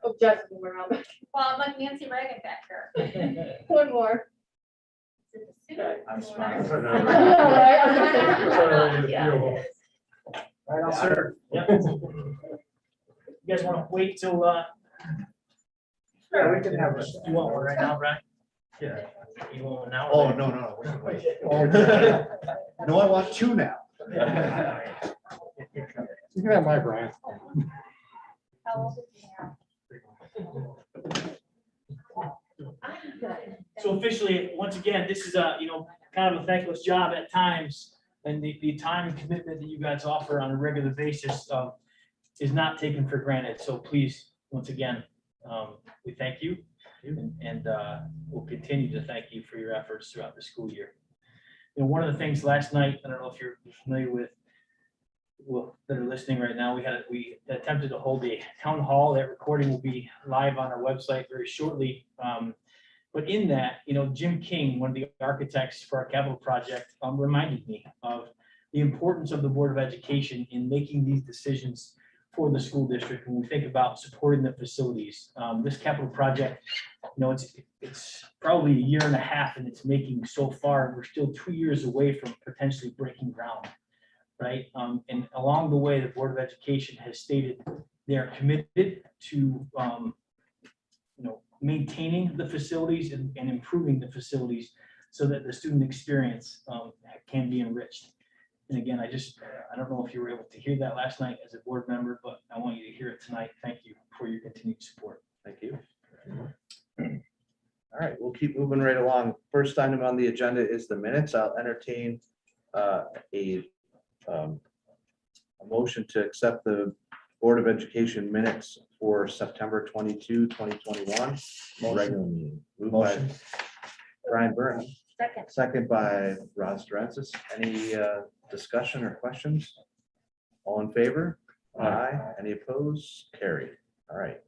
Oh, Justin, we're on. Well, I'm like Nancy Reagan back here. One more. I'm smart. Right on, sir. Yep. You guys want to wait till, Yeah, we can have a. you want one right now, Brian? Yeah. You want one now? Oh, no, we can wait. No, I want two now. You can have my Brian. How old is he now? So officially, once again, this is a, kind of a thankless job at times. And the time and commitment that you guys offer on a regular basis is not taken for granted. So please, once again, we thank you. And we'll continue to thank you for your efforts throughout the school year. One of the things last night, I don't know if you're familiar with, well, that are listening right now, we attempted to hold a town hall. That recording will be live on our website very shortly. But in that, Jim King, one of the architects for our capital project, reminded me of the importance of the Board of Education in making these decisions for the school district when we think about supporting the facilities. This capital project, it's probably a year and a half in its making so far. We're still 2 years away from potentially breaking ground, right? And along the way, the Board of Education has stated they are committed to maintaining the facilities and improving the facilities so that the student experience can be enriched. And again, I don't know if you were able to hear that last night as a board member, but I want you to hear it tonight. Thank you for your continued support. Thank you. All right, we'll keep moving right along. First item on the agenda is the minutes. I'll entertain a motion to accept the Board of Education minutes for September 22, 2021. Regular meeting. Moved by Brian Byrne, Second. second by Ross Durensis. Any discussion or questions? All in favor? Aye. Any opposed? Carried. All right.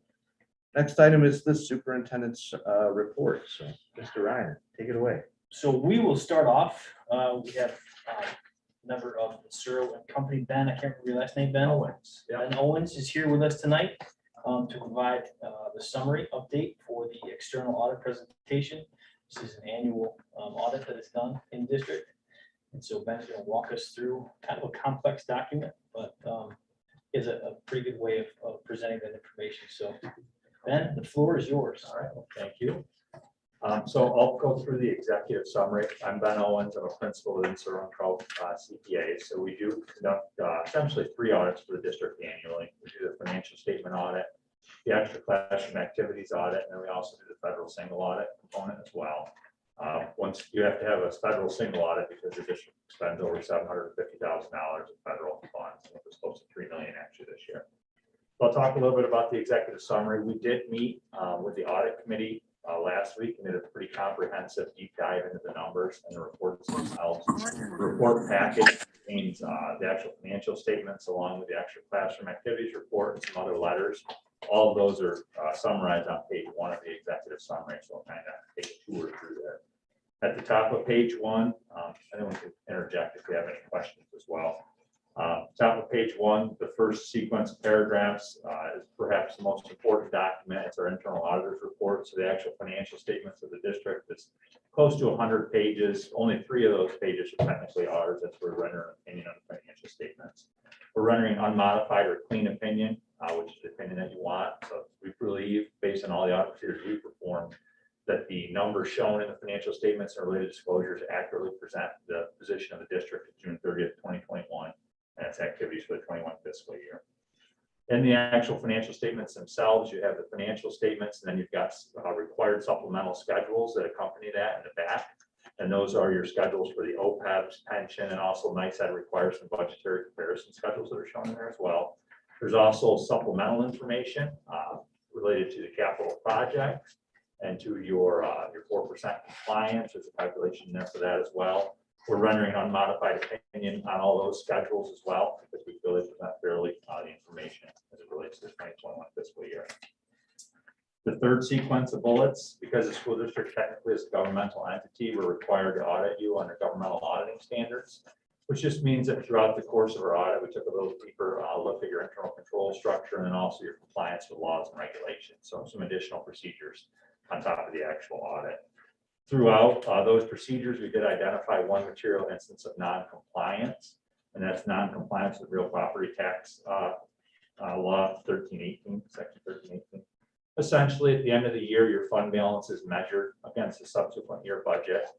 Next item is the superintendent's report. So, Mr. Ryan, take it away. So we will start off. We have a member of the Searle and Company, Ben. I can't remember your last name, Ben. Owens. Ben Owens is here with us tonight to provide the summary update for the external audit presentation. This is an annual audit that is done in district. And so Ben's going to walk us through kind of a complex document, but is a pretty good way of presenting that information. So Ben, the floor is yours. All right, well, thank you. So I'll go through the executive summary. I'm Ben Owens. I'm a principal within Searle and Co. CPA. So we do conduct essentially 3 audits for the district annually. We do the financial statement audit, the extra classroom activities audit, and then we also do the federal single audit component as well. Once you have to have a federal single audit because the district spends over $750,000 in federal funds, and it was close to $3 million actually this year. So I'll talk a little bit about the executive summary. We did meet with the audit committee last week and did a pretty comprehensive deep dive into the numbers and the reports themselves. The report package contains the actual financial statements along with the extra classroom activities report and some other letters. All of those are summarized on page 1 of the executive summary, so I'll kind of take a tour through there. At the top of page 1, anyone can interject if you have any questions as well. Top of page 1, the first sequence of paragraphs is perhaps the most important document. It's our internal auditor's report. So the actual financial statements of the district is close to 100 pages. Only 3 of those pages are technically ours. That's where we're rendering an opinion on the financial statements. We're rendering unmodified or clean opinion, which is the opinion that you want. So we believe, based on all the audit procedures we performed, that the numbers shown in the financial statements and related disclosures accurately present the position of the district of June 30th, 2021. And its activities for the 21 fiscal year. In the actual financial statements themselves, you have the financial statements, and then you've got required supplemental schedules that accompany that in the back. And those are your schedules for the OPEBs, pension, and also NICEAD requires some budgetary comparison schedules that are shown in there as well. There's also supplemental information related to the capital project and to your 4% compliance. There's a calculation there for that as well. We're rendering unmodified opinion on all those schedules as well, because we feel they present fairly the information as it relates to the 2021 fiscal year. The third sequence of bullets, because the school district technically is a governmental entity, we're required to audit you under governmental auditing standards. which just means that throughout the course of our audit, we took a little deeper look at your internal control structure and then also your compliance with laws and regulations. So some additional procedures on top of the actual audit. Throughout those procedures, we did identify one material instance of non-compliance, and that's non-compliance with real property tax law 1318, section 1318. Essentially, at the end of the year, your fund balance is measured against the subsequent year budget.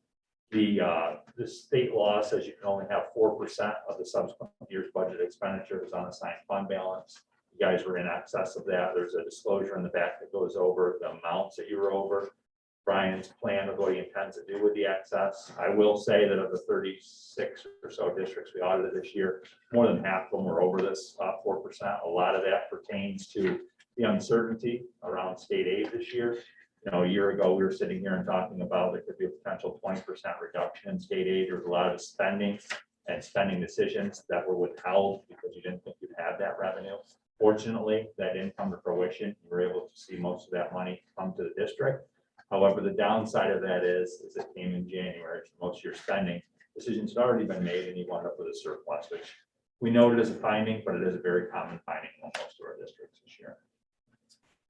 The state law says you can only have 4% of the subsequent year's budget expenditures on assigned fund balance. You guys were in excess of that. There's a disclosure in the back that goes over the amounts that you were over. Brian's plan of what he intends to do with the excess. I will say that of the 36 or so districts we audited this year, more than half of them were over this 4%. A lot of that pertains to the uncertainty around state aid this year. You know, a year ago, we were sitting here and talking about there could be a potential 20% reduction in state aid. There was a lot of spending and spending decisions that were withheld because you didn't think you'd have that revenue. Fortunately, that didn't come to fruition. You were able to see most of that money come to the district. However, the downside of that is it came in January, so most of your spending decisions had already been made and you wound up with a surplus, which we noted as a finding, but it is a very common finding in most of our districts this year.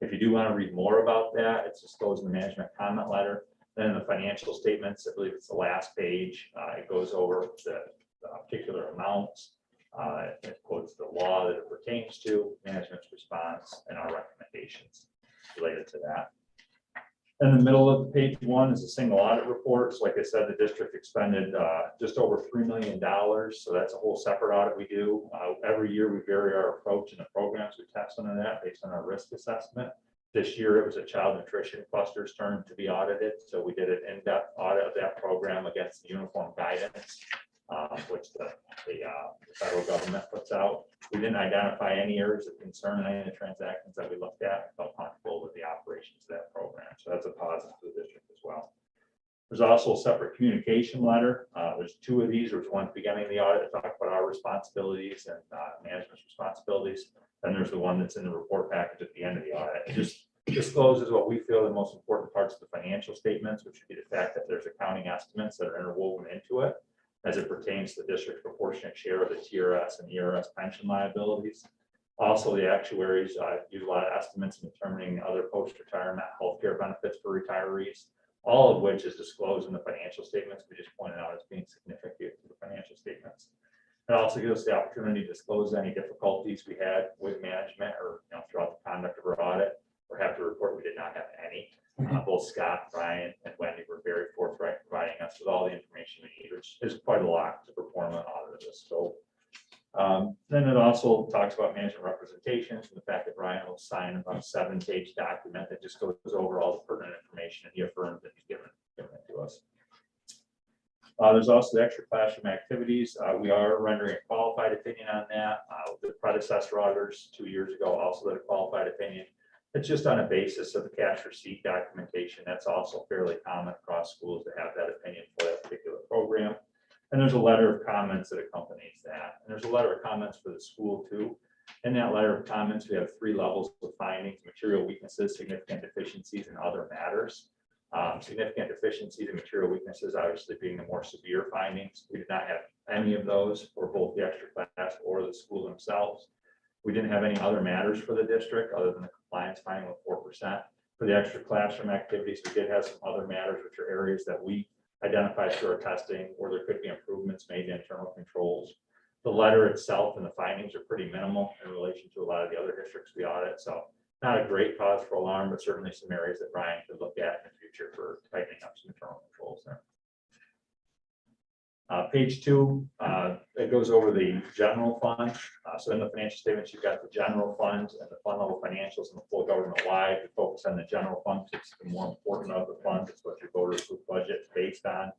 If you do want to read more about that, it's disclosed in the management comment letter. Then in the financial statements, I believe it's the last page, it goes over the particular amounts. It quotes the law that it pertains to, management's response, and our recommendations related to that. In the middle of page 1 is a single audit report. So like I said, the district expended just over $3 million. So that's a whole separate audit we do. Every year we vary our approach and the programs we test under that based on our risk assessment. This year it was a child nutrition cluster's turn to be audited. So we did an in-depth audit of that program against the uniform guidance, which the federal government puts out. We didn't identify any areas of concern in any of the transactions that we looked at. Felt comfortable with the operations of that program. So that's a positive for the district as well. There's also a separate communication letter. There's 2 of these. There's one at the beginning of the audit that talks about our responsibilities and management's responsibilities. Then there's the one that's in the report package at the end of the audit. It just discloses what we feel are the most important parts of the financial statements, which would be the fact that there's accounting estimates that are interwoven into it as it pertains to the district's proportionate share of the TRS and ERS pension liabilities. Also, the actuaries use a lot of estimates in determining other post-retirement healthcare benefits for retirees, all of which is disclosed in the financial statements. We just pointed out as being significant to the financial statements. It also gives us the opportunity to disclose any difficulties we had with management or throughout the conduct of our audit. We're happy to report we did not have any. Both Scott, Brian, and Wendy were very forthright providing us with all the information we need, which is quite a lot to perform an audit of this scope. Then it also talks about management representations and the fact that Brian will sign about a 7-page document that just goes over all the pertinent information and he affirms that he's given it to us. There's also the extra classroom activities. We are rendering a qualified opinion on that. The predecessor auditors 2 years ago also did a qualified opinion. It's just on a basis of the cash receipt documentation. That's also fairly common across schools to have that opinion for that particular program. And there's a letter of comments that accompanies that. And there's a letter of comments for the school too. In that letter of comments, we have 3 levels of findings: material weaknesses, significant deficiencies, and other matters. Significant deficiencies and material weaknesses obviously being the more severe findings. We did not have any of those for both the extra class or the school themselves. We didn't have any other matters for the district other than the compliance finding with 4%. For the extra classroom activities, we did have some other matters, which are areas that we identified through our testing where there could be improvements made to internal controls. The letter itself and the findings are pretty minimal in relation to a lot of the other districts we audit. So not a great cause for alarm, but certainly some areas that Brian could look at in the future for tightening up some internal controls there. Page 2, it goes over the general fund. So in the financial statements, you've got the general fund and the fund level financials and the full government wide. We focus on the general fund because it's the more important of the fund. It's what your voter approved budget is based on.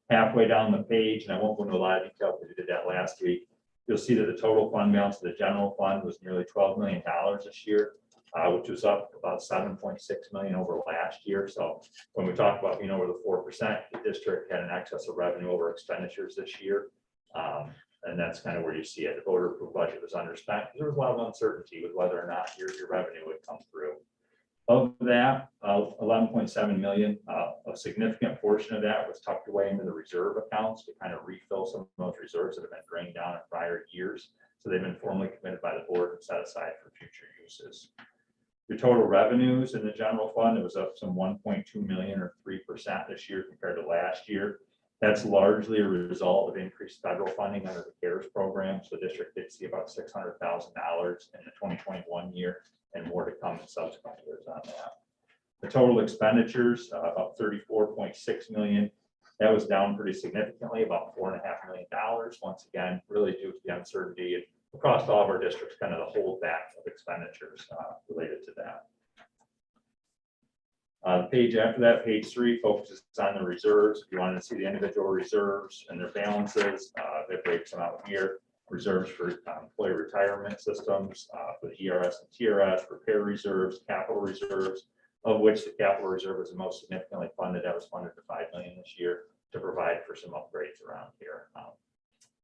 Halfway down the page, and I won't go into a lot of detail because we did that last week, you'll see that the total fund balance of the general fund was nearly $12 million this year, which was up about $7.6 million over last year. So when we talk about being over the 4%, the district had an excess of revenue over expenditures this year. And that's kind of where you see it. The voter approved budget was underspent because there was a lot of uncertainty with whether or not your revenue would come through. Of that, 11.7 million, a significant portion of that was tucked away into the reserve accounts to kind of refill some of those reserves that have been drained down in prior years. So they've been formally committed by the board and set aside for future uses. The total revenues in the general fund, it was up some 1.2 million or 3% this year compared to last year. That's largely a result of increased federal funding under the CARES program. So the district did see about $600,000 in the 2021 year, and more to come in subsequent years on that. The total expenditures, about 34.6 million. That was down pretty significantly, about $4.5 million. Once again, really due to the uncertainty across all of our districts, kind of the holdback of expenditures related to that. The page after that, page 3, focuses on the reserves. If you wanted to see the individual reserves and their balances, that breaks them out here. Reserves for employee retirement systems, for the ERS and TRS, repair reserves, capital reserves, of which the capital reserve is the most significantly funded. That was funded to $5 million this year to provide for some upgrades around here,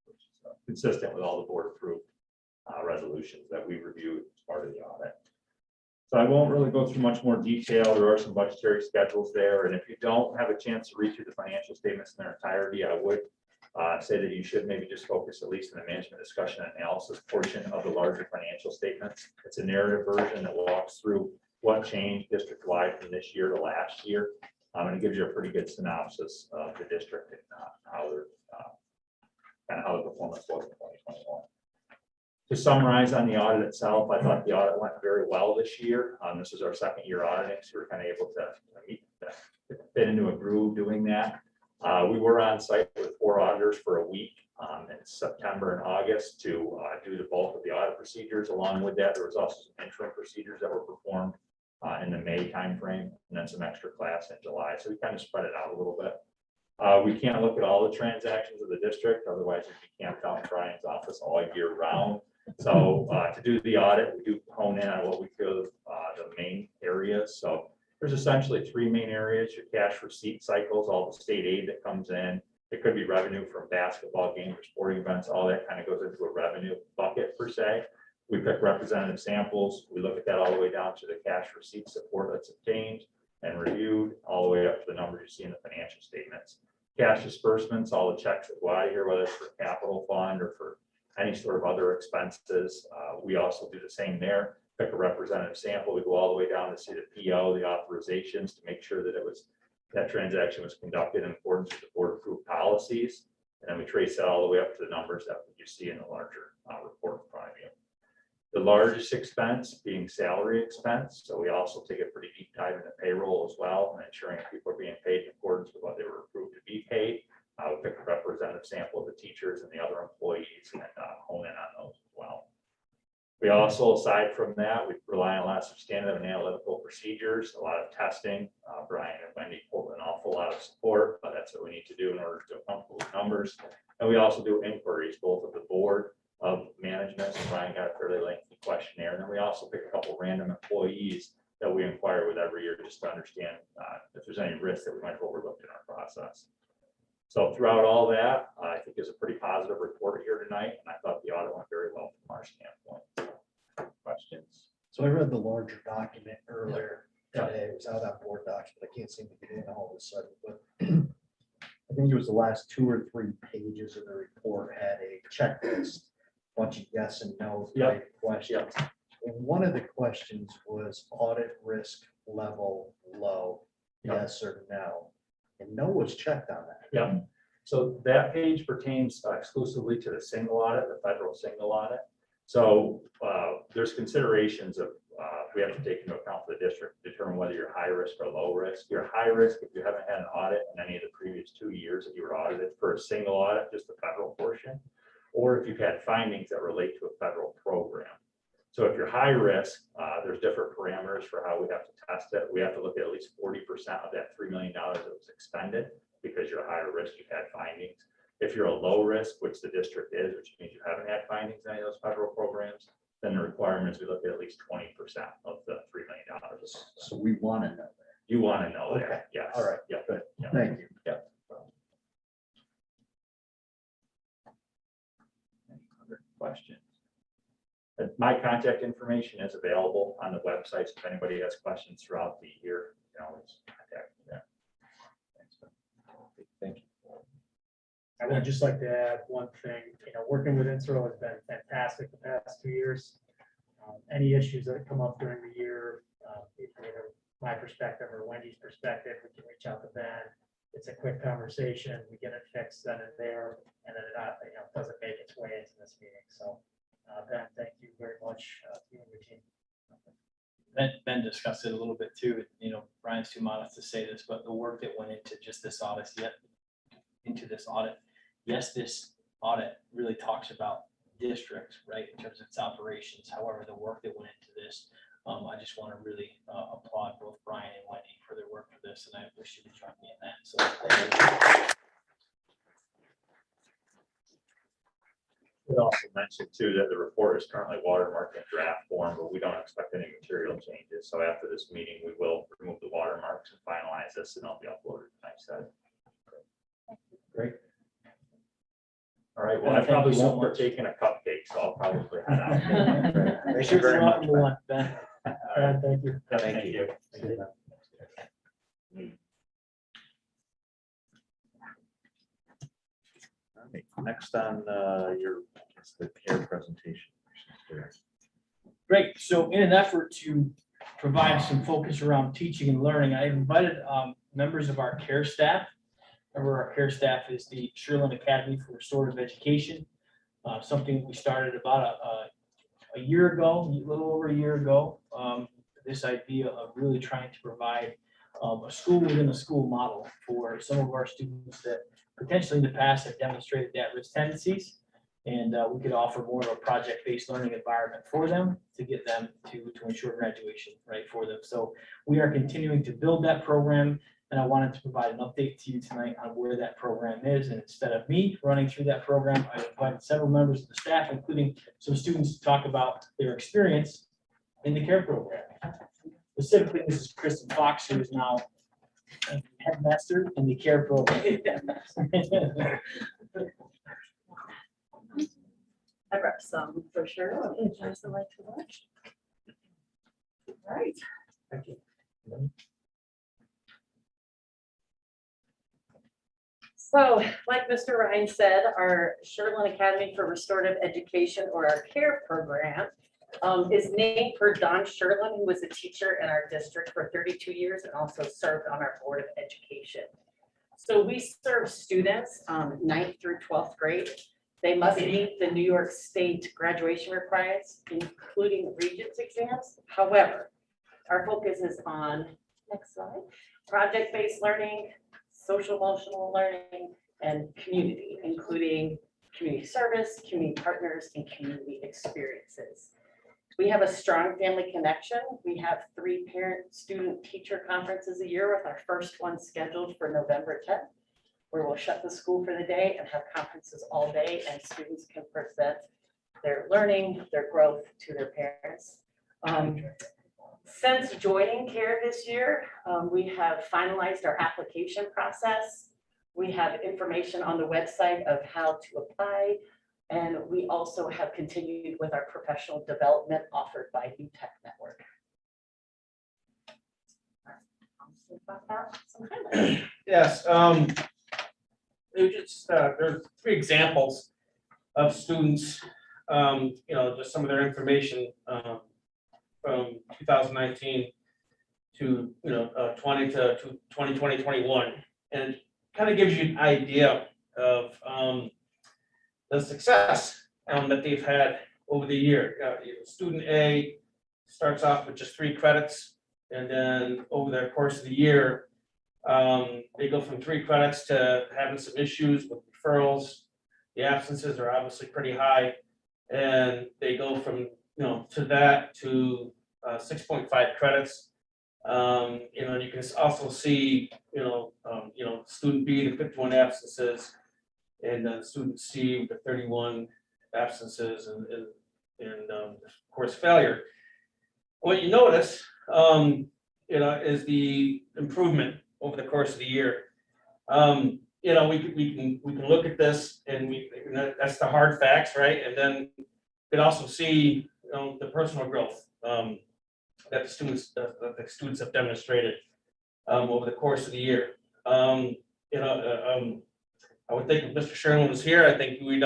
which is consistent with all the board approved resolutions that we reviewed as part of the audit. So I won't really go through much more detail. There are some budgetary schedules there. And if you don't have a chance to read through the financial statements in their entirety, I would say that you should maybe just focus at least on the management discussion and analysis portion of the larger financial statements. It's a narrative version that walks through what changed district-wide from this year to last year. And it gives you a pretty good synopsis of the district and how they're kind of how the performance was in 2021. To summarize on the audit itself, I thought the audit went very well this year. This is our second year auditing, so we're kind of able to fit into a groove doing that. We were on site with 4 auditors for a week in September and August to do the bulk of the audit procedures. Along with that, there was also some interim procedures that were performed in the May timeframe, and then some extra class in July. So we kind of spread it out a little bit. We can't look at all the transactions of the district, otherwise we'd be camped out in Brian's office all year round. So to do the audit, we do hone in on what we feel the main areas. So there's essentially 3 main areas: your cash receipt cycles, all the state aid that comes in. It could be revenue from basketball games or sporting events. All that kind of goes into a revenue bucket per se. We pick representative samples. We look at that all the way down to the cash receipt support that's obtained and reviewed, all the way up to the numbers you see in the financial statements. Cash disbursements, all the checks that go out of here, whether it's for capital fund or for any sort of other expenses. We also do the same there. Pick a representative sample. We go all the way down to see the PO, the authorizations, to make sure that that transaction was conducted in accordance with the board approved policies. And then we trace that all the way up to the numbers that you see in the larger report in front of you. The largest expense being salary expense. So we also take a pretty deep dive into payroll as well, and ensuring that people are being paid in accordance with what they were approved to be paid. We pick a representative sample of the teachers and the other employees and hone in on those as well. We also, aside from that, we rely on a lot of substantive and analytical procedures, a lot of testing. Brian and Wendy pulled an awful lot of support, but that's what we need to do in order to feel comfortable with numbers. And we also do inquiries, both of the board, of management. So Brian got a fairly lengthy questionnaire. And then we also pick a couple random employees that we inquire with every year just to understand if there's any risk that we might have overlooked in our process. So throughout all that, I think is a pretty positive report here tonight, and I thought the audit went very well from our standpoint. Questions? So I read the larger document earlier today. It was out on board docs, but I can't seem to get in all of a sudden. But I think it was the last 2 or 3 pages of the report had a checklist, bunch of yes and no type questions. And one of the questions was audit risk level low, yes or no. And no was checked on that. Yeah. So that page pertains exclusively to the single audit, the federal single audit. So there's considerations of we have to take into account for the district to determine whether you're high risk or low risk. You're high risk if you haven't had an audit in any of the previous 2 years that you were audited for a single audit, just the federal portion, or if you've had findings that relate to a federal program. So if you're high risk, there's different parameters for how we have to test it. We have to look at least 40% of that $3 million that was expended because you're higher risk, you've had findings. If you're a low risk, which the district is, which means you haven't had findings in any of those federal programs, then the requirements, we look at least 20% of the $3 million. So we want to know that. You want to know Okay. that, yes. All right. Yeah. Good. Yeah. Thank you. Yeah. Any other questions? My contact information is available on the website. So if anybody has questions throughout the year, you can always contact me there. Thank you. I would just like to add one thing, working with INSRO has been fantastic the past 2 years. Any issues that come up during the year, either my perspective or Wendy's perspective, we can reach out to Ben. It's a quick conversation, we get it fixed then and there, and then it doesn't make its way into this meeting. So Ben, thank you very much, you and your team. Ben discussed it a little bit too. Brian's too modest to say this, but the work that went into just this audit, yes, this audit really talks about districts, right, in terms of its operations. However, the work that went into this, I just want to really applaud both Brian and Wendy for their work for this, and I wish you would join me in that. So thank you. It also mentioned too that the report is currently watermarked in draft form, but we don't expect any material changes. So after this meeting, we will remove the watermarks and finalize this, and it'll be uploaded next time. Great. All right, well, Well, I thank you probably so won't much. partake in a cupcake, so I'll probably head out. Thank Sure, you very much. welcome to one, Ben. All right, Thank you. thank you. All right, next on it's the care presentation. Great. So in an effort to provide some focus around teaching and learning, I invited members of our care staff. Remember, our care staff is the Sherland Academy for Restorative Education, something we started about a year ago, a little over a year ago. This idea of really trying to provide a school within a school model for some of our students that potentially in the past have demonstrated at-risk tendencies. And we could offer more of a project-based learning environment for them to get them to ensure graduation, right, for them. So we are continuing to build that program, and I wanted to provide an update to you tonight on where that program is. And instead of me running through that program, I invited several members of the staff, including some students, to talk about their experience in the care program. Specifically, this is Kristen Fox, who is now headmaster in the care program. I brought some for sure. Would you guys like to watch? All right. Thank you. So, like Mr. Ryan said, our Sherland Academy for Restorative Education, or our CARE program, is named for Don Sherland, who was a teacher in our district for 32 years and also served on our Board of Education. So we serve students 9th through 12th grade. They must meet the New York State graduation requirements, including Regents exams. However, our focus is on, next slide, project-based learning, social emotional learning, and community, including community service, community partners, and community experiences. We have a strong family connection. We have 3 parent-student-teacher conferences a year, with our first one scheduled for November 10th. Where we'll shut the school for the day and have conferences all day, and students can present their learning, their growth to their parents. Since joining CARE this year, we have finalized our application process. We have information on the website of how to apply, and we also have continued with our professional development offered by UTech Network. Some highlights. Yes, there's 3 examples of students, just some of their information from 2019 to 20 to 2020, 21, and kind of gives you an idea of the success that they've had over the year. Student A starts off with just 3 credits, and then over the course of the year, they go from 3 credits to having some issues with referrals. The absences are obviously pretty high, and they go from to that to 6.5 credits. You can also see student B, the 51 absences, and then student C with the 31 absences, and of course failure. What you notice is the improvement over the course of the year. We can look at this, and that's the hard facts, right? And then you can also see the personal growth that the students have demonstrated over the course of the year. I would think if Mr. Sherman was here, I think we'd,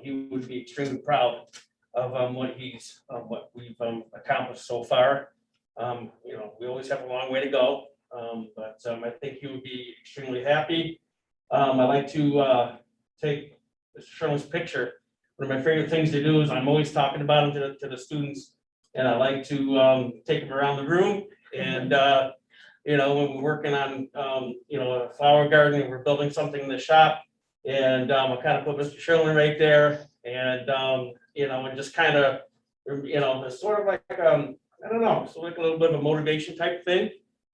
he would be extremely proud of what we've accomplished so far. We always have a long way to go, but I think he would be extremely happy. I'd like to take Mr. Sherman's picture. One of my favorite things to do is I'm always talking about him to the students, and I like to take him around the room. And when we're working on a flower garden, and we're building something in the shop, and I kind of put Mr. Sherman right there, and and just kind of it's sort of like I don't know, so like a little bit of a motivation type thing,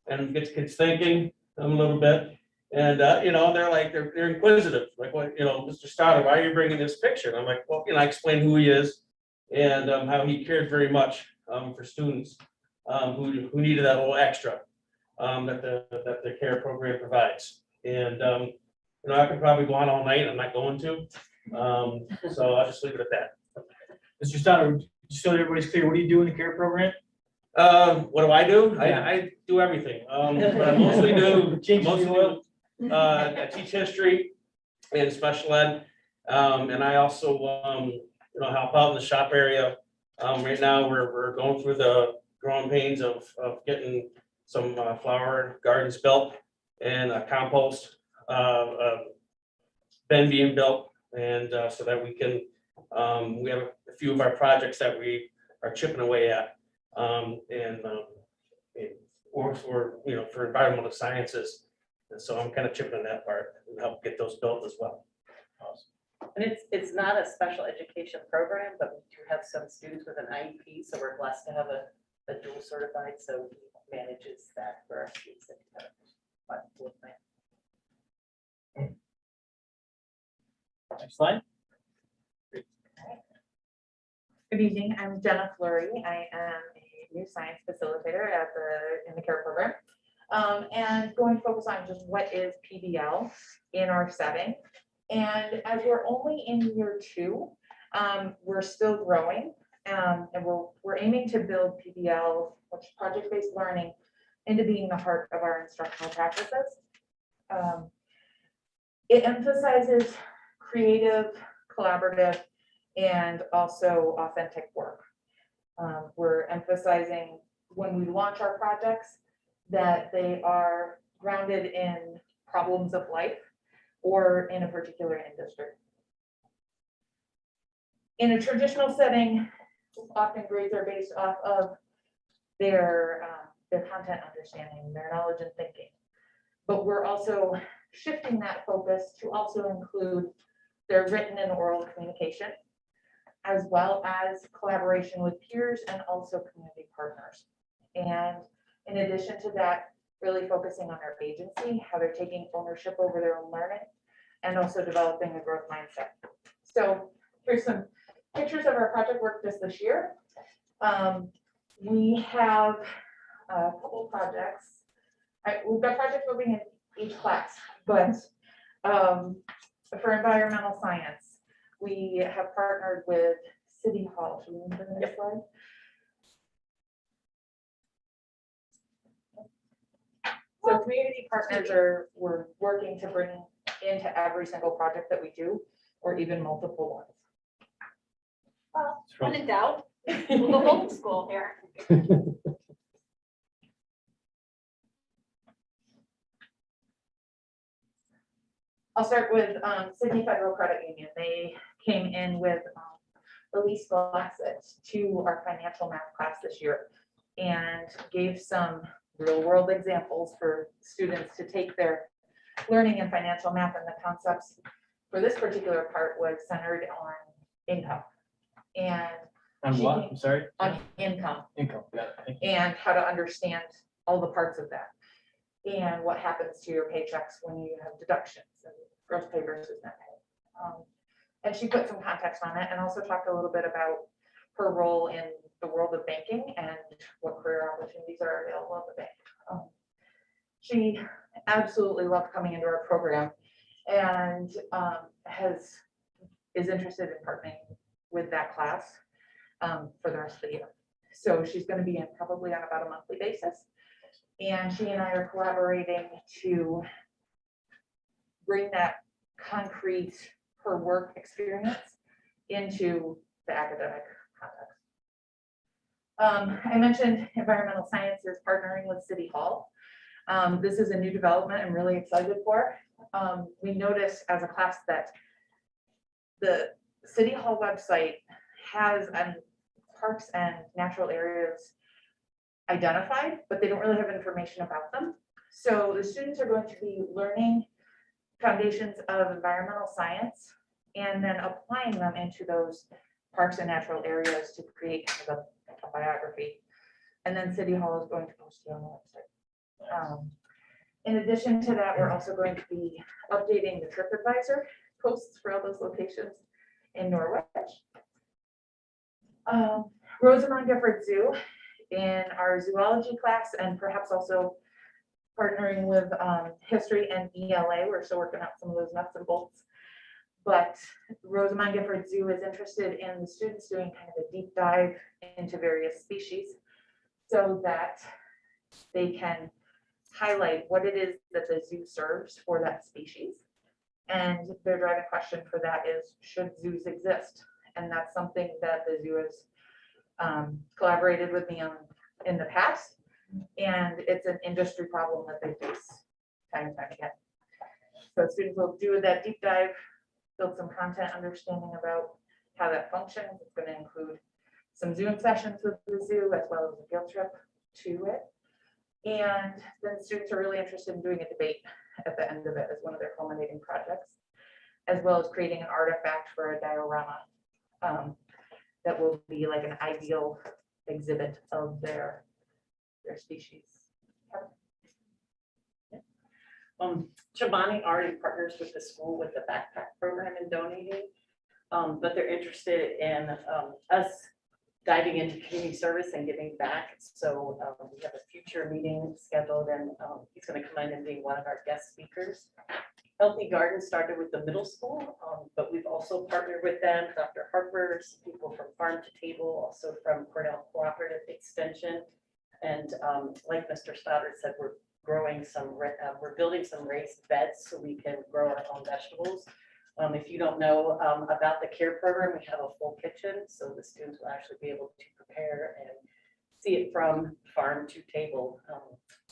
and gets kids thinking a little bit. And they're inquisitive, like, what, Mr. Stoddard, why are you bringing this picture? And I'm like, well, I explain who he is and how he cared very much for students who needed that little extra that the care program provides. And I could probably go on all night. I'm not going to. So I'll just leave it at that. Mr. Stoddard, just so everybody's clear, what do you do in the care program? What do? Yeah. I do everything. But I mostly do. Change the oil. I teach history and special ed, and I also help out in the shop area. Right now, we're going through the growing pains of getting some flower gardens built and a compost bin being built, and so that we can we have a few of our projects that we are chipping away at, or for environmental sciences. And so I'm kind of chipping in that part and help get those built as well. And it's not a special education program, but we do have some students with an IEP, so we're blessed to have a dual certified, so he manages that for our students. Next slide. Good evening, I'm Jenna Fleury. I am a new science facilitator in the care program. And going to focus on just what is PBL in our setting. And as we're only in year 2, we're still growing. And we're aiming to build PBL, which is project-based learning, into being the heart of our instructional practices. It emphasizes creative, collaborative, and also authentic work. We're emphasizing when we launch our projects that they are grounded in problems of life or in a particular industry. In a traditional setting, often grades are based off of their content understanding, their knowledge and thinking. But we're also shifting that focus to also include their written and oral communication, as well as collaboration with peers and also community partners. And in addition to that, really focusing on their agency, how they're taking ownership over their own learning, and also developing a growth mindset. So here's some pictures of our project work just this year. We have a couple of projects. We've got projects moving in each class, but for environmental science, we have partnered with City Hall. Should we move to the next slide? So community partners we're working to bring into every single project that we do, or even multiple ones. Well, when in doubt, we'll go home school here. I'll start with Sydney Federal Credit Union. They came in with Elise Glassett to our financial math class this year and gave some real world examples for students to take their learning in financial math, and the concepts for this particular part was centered on income and On what? I'm sorry? on income Income. Got it. Thank you. and how to understand all the parts of that and what happens to your paychecks when you have deductions and gross pay versus net pay. And she put some context on it and also talked a little bit about her role in the world of banking and what career opportunities are available at the bank. She absolutely loved coming into our program and is interested in partnering with that class. for the rest of the year. So she's going to be in probably on about a monthly basis. And she and I are collaborating to bring that concrete her work experience into the academic context. I mentioned environmental sciences partnering with City Hall. This is a new development I'm really excited for. We noticed as a class that the City Hall website has parks and natural areas identified, but they don't really have information about them. So the students are going to be learning foundations of environmental science and then applying them into those parks and natural areas to create kind of a biography. And then City Hall is going to post it on the website. In addition to that, we're also going to be updating the TripAdvisor posts for all those locations in Norwich. Rosamond Gifford Zoo in our zoology class, and perhaps also partnering with history and ELA. We're still working out some of those nuts and bolts. But Rosamond Gifford Zoo is interested in the students doing kind of a deep dive into various species so that they can highlight what it is that the zoo serves for that species. And their driving question for that is, should zoos exist? And that's something that the zoo has collaborated with me on in the past. And it's an industry problem that they face time and time again. So students will do that deep dive, build some content understanding about how that functions. It's going to include some Zoom sessions with the zoo as well as a field trip to it. And then students are really interested in doing a debate at the end of it as one of their culminating projects, as well as creating an artifact for a diorama that will be like an ideal exhibit of their species. Chobani already partners with the school with the backpack program and donating, but they're interested in us diving into community service and giving back. So we have a future meeting scheduled, and he's going to come in and be one of our guest speakers. Healthy Garden started with the middle school, but we've also partnered with them, Dr. Harper, some people from Farm to Table, also from Cornell Cooperative Extension. And like Mr. Stoddard said, we're growing some, we're building some raised beds so we can grow our own vegetables. If you don't know about the CARE program, we have a full kitchen, so the students will actually be able to prepare and see it from farm to table,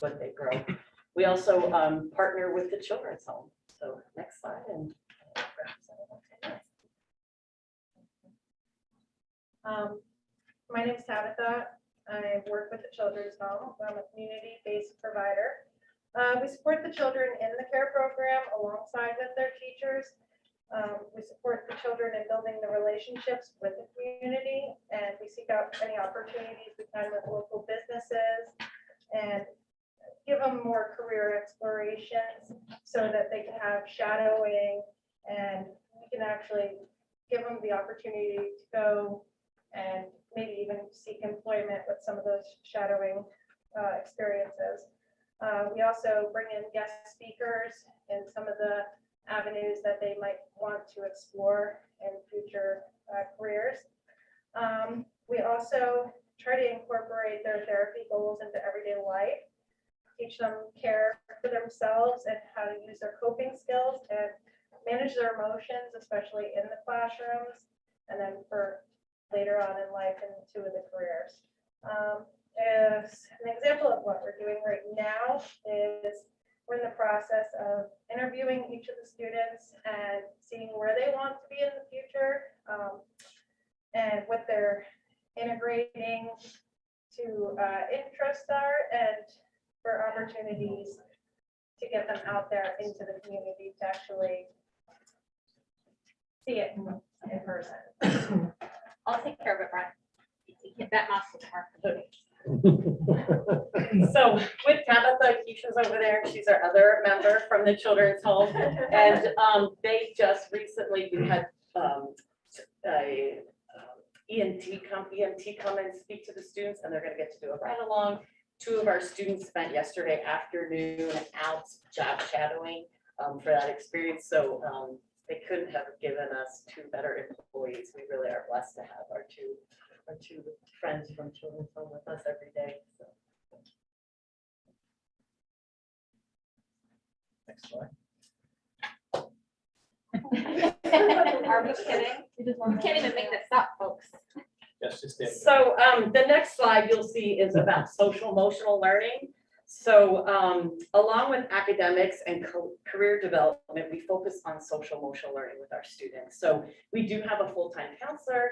what they grow. We also partner with the Children's Home. So next slide. And My name is Tabitha. I work with the Children's Home. I'm a community-based provider. We support the children in the CARE program alongside with their teachers. We support the children in building the relationships with the community, and we seek out any opportunities we can with local businesses and give them more career explorations so that they can have shadowing, and we can actually give them the opportunity to go and maybe even seek employment with some of those shadowing experiences. We also bring in guest speakers in some of the avenues that they might want to explore in future careers. We also try to incorporate their therapy goals into everyday life, teach them care for themselves and how to use their coping skills and manage their emotions, especially in the classrooms, and then for later on in life into the careers. As an example of what we're doing right now is we're in the process of interviewing each of the students and seeing where they want to be in the future and what they're integrating to interests are, and for opportunities to get them out there into the community to actually see it in person. I'll take care of it, Brian. That mouth is hard. so with Tabitha, Keisha's over there. She's our other member from the Children's Home. And they just recently, we had a EMT come and speak to the students, and they're going to get to do a ride along. 2 of our students spent yesterday afternoon out job shadowing for that experience. So they couldn't have given us 2 better employees. We really are blessed to have our 2 our two friends from Children's Home with us every day, so. Next slide. Are we kidding? You can't even make this up, folks. Yes, it's there. So the next slide you'll see is about social emotional learning. So along with academics and career development, we focus on social emotional learning with our students. So we do have a full-time counselor.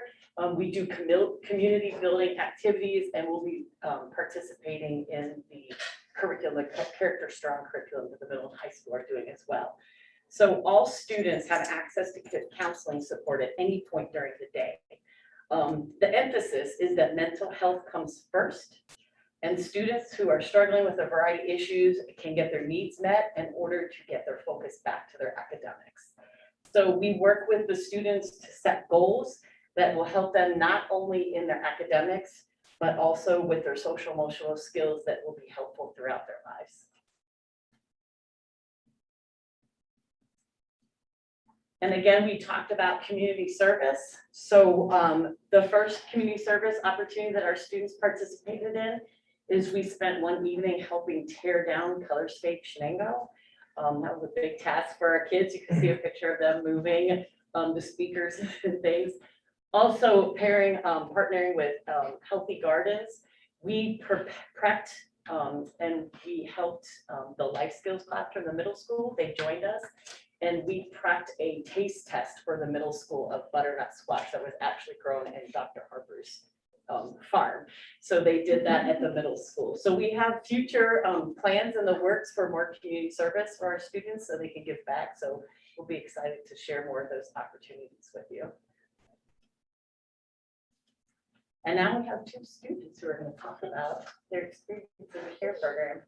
We do community building activities, and we'll be participating in the curriculum, character strong curriculum that the middle and high school are doing as well. So all students have access to counseling support at any point during the day. The emphasis is that mental health comes first, and students who are struggling with a variety of issues can get their needs met in order to get their focus back to their academics. So we work with the students to set goals that will help them not only in their academics, but also with their social emotional skills that will be helpful throughout their lives. And again, we talked about community service. So the first community service opportunity that our students participated in is we spent one evening helping tear down Colorscape Shenango. That was a big task for our kids. You can see a picture of them moving the speakers and things. Also partnering with Healthy Gardens, we prepped and we helped the life skills class from the middle school. They joined us. And we prepped a taste test for the middle school of butternut squash that was actually grown in Dr. Harper's farm. So they did that at the middle school. So we have future plans in the works for more community service for our students so they can give back. So we'll be excited to share more of those opportunities with you. And now we have two students who are going to talk about their experience in the CARE program.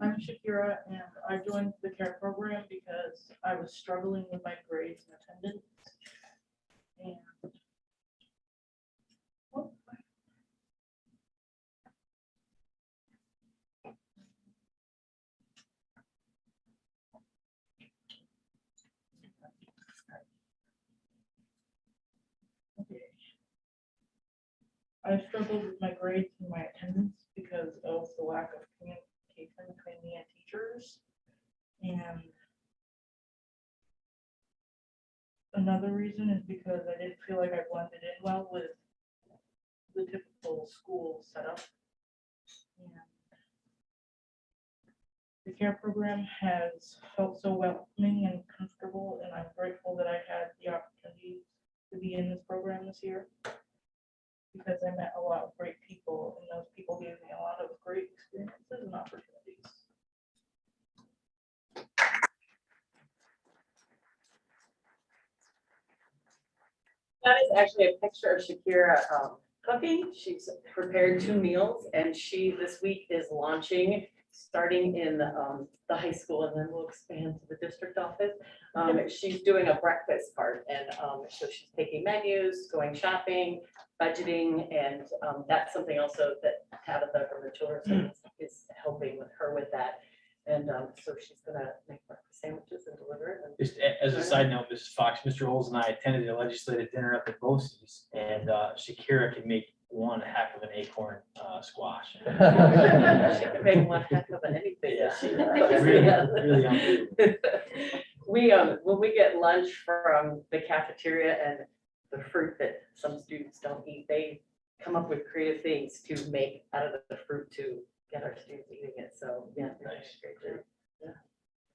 I'm Shakira, and I joined the CARE program because I was struggling with my grades and attendance. And okay. I struggled with my grades and my attendance because of the lack of communication between me and teachers. And another reason is because I didn't feel like I blended in well with the typical school setup. And the CARE program has felt so welcoming and comfortable, and I'm grateful that I had the opportunity to be in this program this year, because I met a lot of great people, and those people gave me a lot of great experiences and opportunities. That is actually a picture of Shakira cooking. She's prepared 2 meals, and she this week is launching, starting in the high school, and then we'll expand to the district office. She's doing a breakfast part, and so she's taking menus, going shopping, budgeting, and that's something also that Tabitha from the Children's Home is helping with her with that. And so she's gonna make breakfast sandwiches and deliver it. And Just as a side note, Mrs. Fox, Mr. Olds and I attended a legislative dinner up at BOCES, and Shakira can make one heck of an acorn squash. she can make one heck of anything. Yeah. She Really, really unbelievable. We when we get lunch from the cafeteria and the fruit that some students don't eat, they come up with creative things to make out of the fruit to get our students eating it. So yeah, they're doing a great job.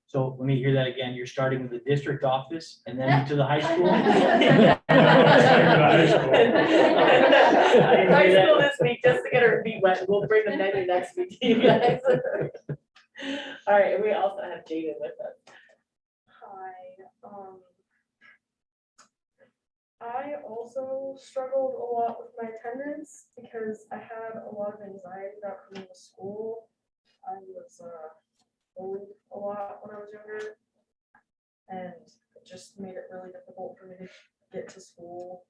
So let me hear that again. You're starting with the district office and then to the high school? High school this week, just to get her feet wet. We'll bring the menu next week to you guys. All right, and we also have Jaden with us. Hi, I also struggled a lot with my attendance because I had a lot of anxiety about coming to school. I was bullied a lot when I was younger, and it just made it really difficult for me to get to school,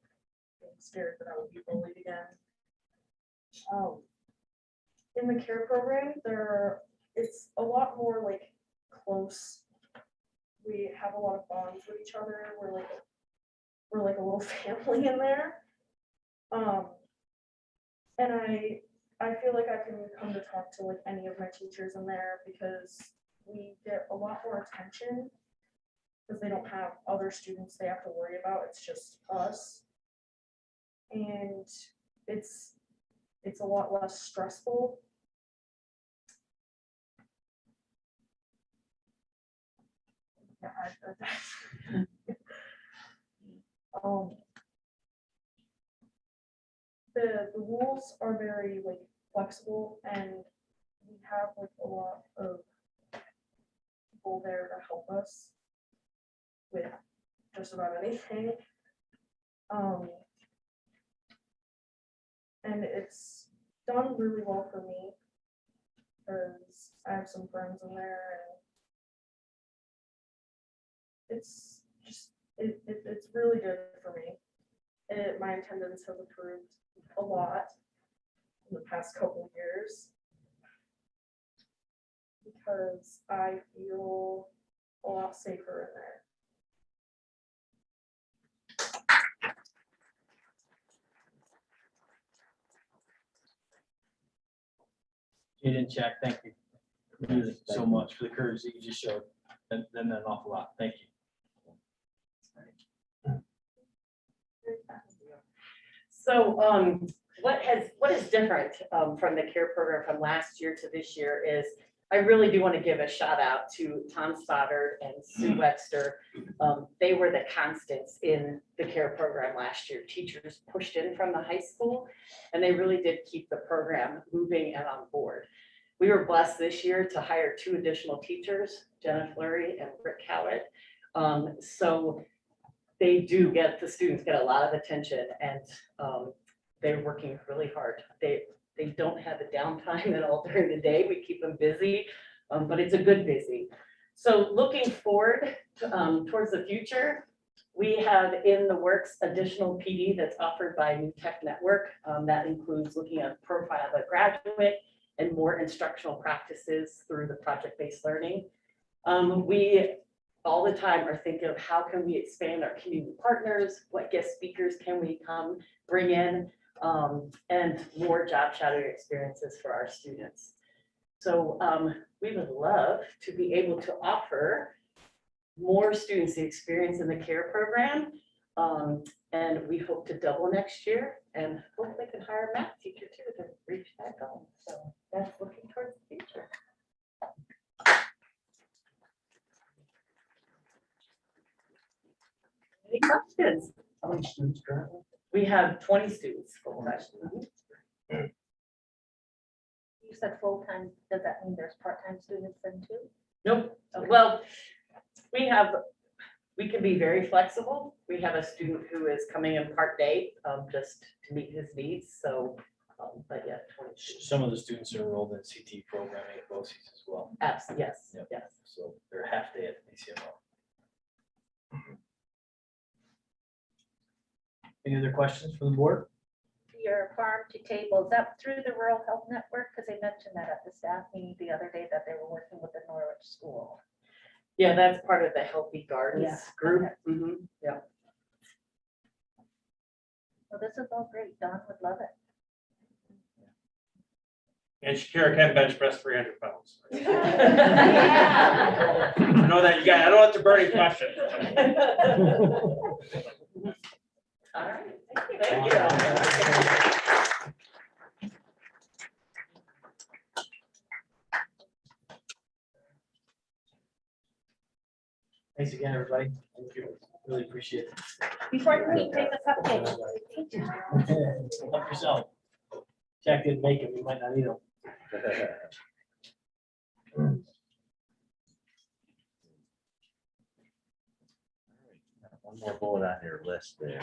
being scared that I would be bullied again. In the CARE program, it's a lot more like close. We have a lot of bonds with each other. We're like a little family in there, And I feel like I can come to talk to like any of my teachers in there because we get a lot more attention. Because they don't have other students they have to worry about, it's just us. And it's a lot less stressful. Yeah, the rules are very like flexible, and we have like a lot of people there to help us with just about anything. And it's done really well for me because I have some friends in there, and it's just it's really good for me. My attendance has improved a lot in the past couple of years because I feel a lot safer in there. Jaden, Jack, thank you really so much for the courage that you just showed. And then an awful lot. Thank you. So what is different from the care program from last year to this year is I really do want to give a shout out to Tom Stoddard and Sue Webster. They were the constants in the care program last year. Teachers pushed in from the high school and they really did keep the program moving and on board. We were blessed this year to hire 2 additional teachers, Jenna Fleury and Rick Howitt. So they do the students get a lot of attention, and they're working really hard. They don't have a downtime at all during the day. We keep them busy, but it's a good busy. So looking forward towards the future, we have in the works additional PD that's offered by New Tech Network. That includes looking at profile of a graduate and more instructional practices through the project-based learning. We all the time are thinking of how can we expand our community partners, what guest speakers can we bring in, and more job shadowing experiences for our students. So we would love to be able to offer more students the experience in the care program. And we hope to double next year and hopefully can hire a math teacher too to reach that goal. So that's looking towards the future. Any questions? How many students currently? We have 20 students full-time. You said full-time, does that mean there's part-time students then too? Nope. Well, we can be very flexible. We have a student who is coming in part day, just to meet his needs. So, but yeah, 20. Some of the students are enrolled in CT programming at BOCES as well. Absolutely, yes, Yep. yes. So they're half day at BCMO. Any other questions from the board? Your farm to table, is that through the Rural Health Network? Because they mentioned that at the staff meeting the other day that they were working with the Norwich School. Yeah, that's part of the Healthy Gardens Yeah, group. okay. Yeah. Well, this is all great. Don would love it. And Shakira can bench press 300 pounds. Yeah. I know that you guys, I know it's a burning question. All right. Thank you. Thanks again, everybody. Thank you. Really appreciate it. Before you take a cupcake. Help yourself. Jack didn't make it, we might not eat them. One more bullet on your list there.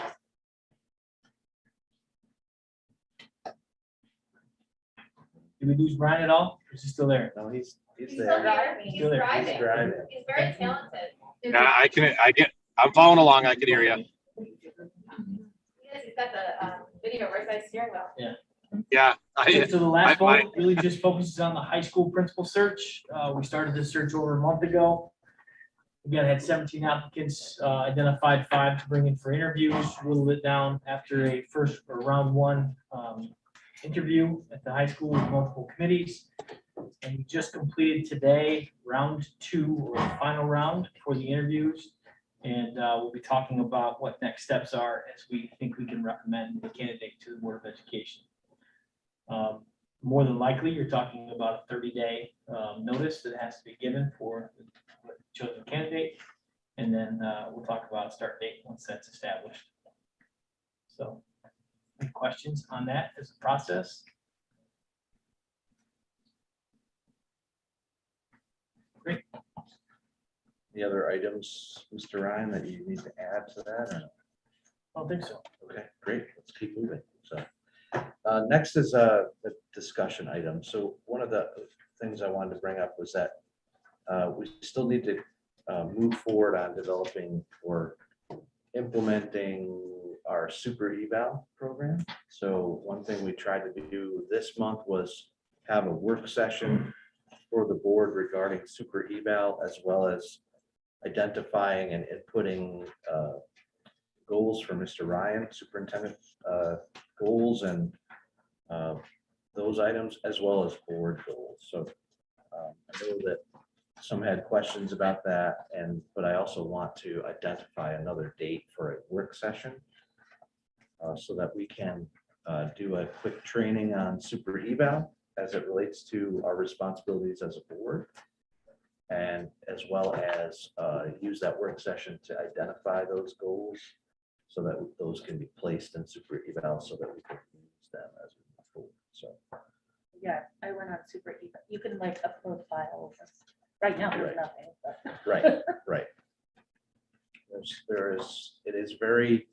Did we lose Brian at all? Or is he still there? No, he's He's still there. there. He's He's still there. He's driving. driving. He's very talented. Yeah, I'm following along. I can hear you. Yes, he's got the video right side steering wheel. Yeah. So the last I- bullet really just focuses on the high school principal search. We started this search over a month ago. Again, I had 17 applicants, identified 5 to bring in for interviews, whittled it down after a first or round 1 interview at the high school with multiple committees. And we just completed today, round 2 or final round for the interviews. And we'll be talking about what next steps are as we think we can recommend the candidate to the Board of Education. More than likely, you're talking about a 30-day notice that has to be given for the chosen candidate. And then we'll talk about a start date once that's established. So, any questions on that as a process? Great. Any other items, Mr. Ryan, that you need to add to that? Or no? I don't think so. Okay, great. Let's keep moving. So next is the discussion item. So one of the things I wanted to bring up was that we still need to move forward on developing or implementing our super eval program. So one thing we tried to do this month was have a work session for the board regarding super eval, as well as identifying and inputting goals for Mr. Ryan, superintendent goals, and those items, as well as board goals. So I know that some had questions about that, but I also want to identify another date for a work session so that we can do a quick training on super eval as it relates to our responsibilities as a board, and as well as use that work session to identify those goals so that those can be placed in super eval so that we can use them as we move forward. So Yeah, I went on super, you can like upload files. Right now, there's Right. nothing, but. right, right. It is very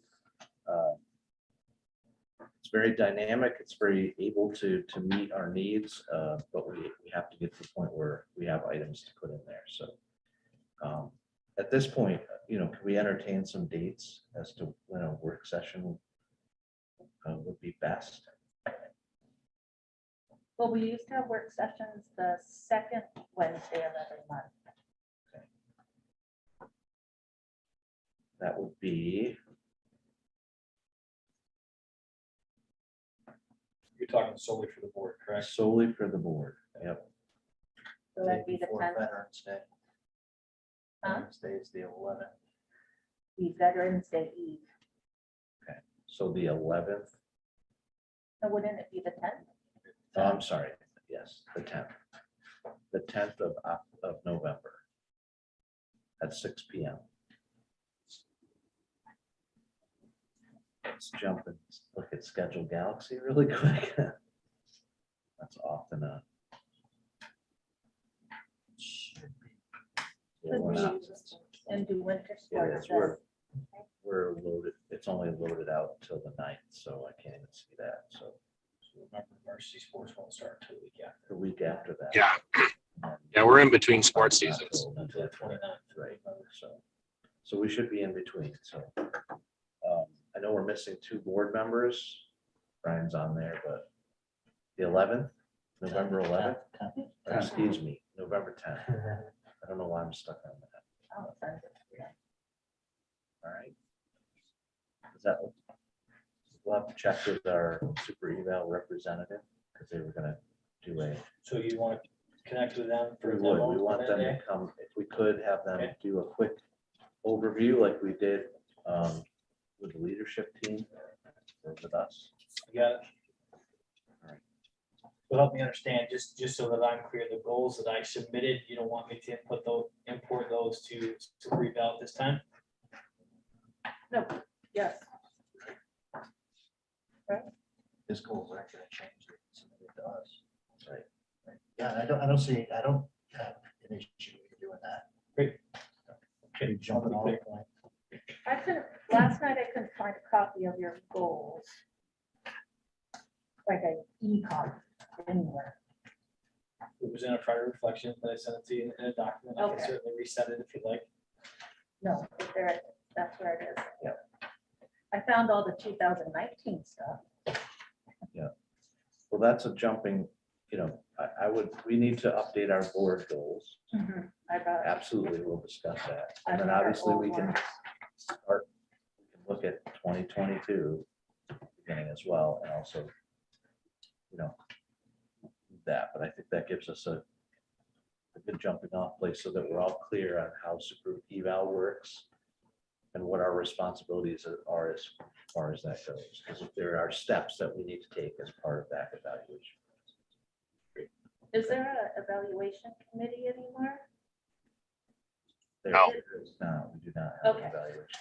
it's very dynamic. It's very able to meet our needs, but we have to get to the point where we have items to put in there. So at this point, can we entertain some dates as to when a work session would be best? Well, we used to have work sessions the second Wednesday of every month. That would be, You're talking solely for the board, correct? solely for the board. Yep. So that'd be the Before 10th, Veterans Day. Huh? Veterans Day is the 11th. be Veterans Day Eve. So the 11th. So wouldn't it be the 10th? Oh, I'm sorry. Yes, the 10th. The 10th of November at 6 p.m. Let's jump and look at Schedule Galaxy really quick. That's often a. Yeah, we're not- And do winter it sports. is. We're loaded. It's only loaded out till the 9th, so I can't even see that. So Remember, varsity sports won't start until the week after. the week after that. Yeah. And Yeah, we're in between sports seasons. Until the 29th. Right, so we should be in between, so. I know we're missing 2 board members. Brian's on there, but the 11th, November 11th, or excuse me, November 10th. I don't know why I'm stuck on that. Oh, sorry. All right. Is that, we'll have to check with our super eval representative, because they were gonna do a. So you want to connect with them? for We a would, demo we want on them that to day? come, if we could have them Okay. do a quick overview like we did with the leadership team or with us. You got it? All right. So help me understand, just so that I'm clear, the goals that I submitted, you don't want me to import those to reval this time? No, yes. His goals aren't gonna change. They submitted to us. Right. Yeah, I don't have an issue with doing that. Okay, Jumping all the point. I couldn't, last night I couldn't find a copy of your goals. Like an e-copy anywhere. It was in a prior reflection, but I sent it to you in a document. I can Okay. certainly reset it if you'd like. No, there, that's where it is. Yep. I found all the 2019 stuff. Well, that's a jumping you know, we need to update our board goals. I bet. Absolutely, we'll discuss that. I And then think our obviously we old can ones. start, we can look at 2022 beginning as well, and also, you know, that, but I think that gives us a good jumping off place so that we're all clear on how super eval works and what our responsibilities are as far as that goes. Because if there are steps that we need to take as part of that evaluation. Is there an evaluation committee anymore? There No. is not, we do not have an Okay. evaluation.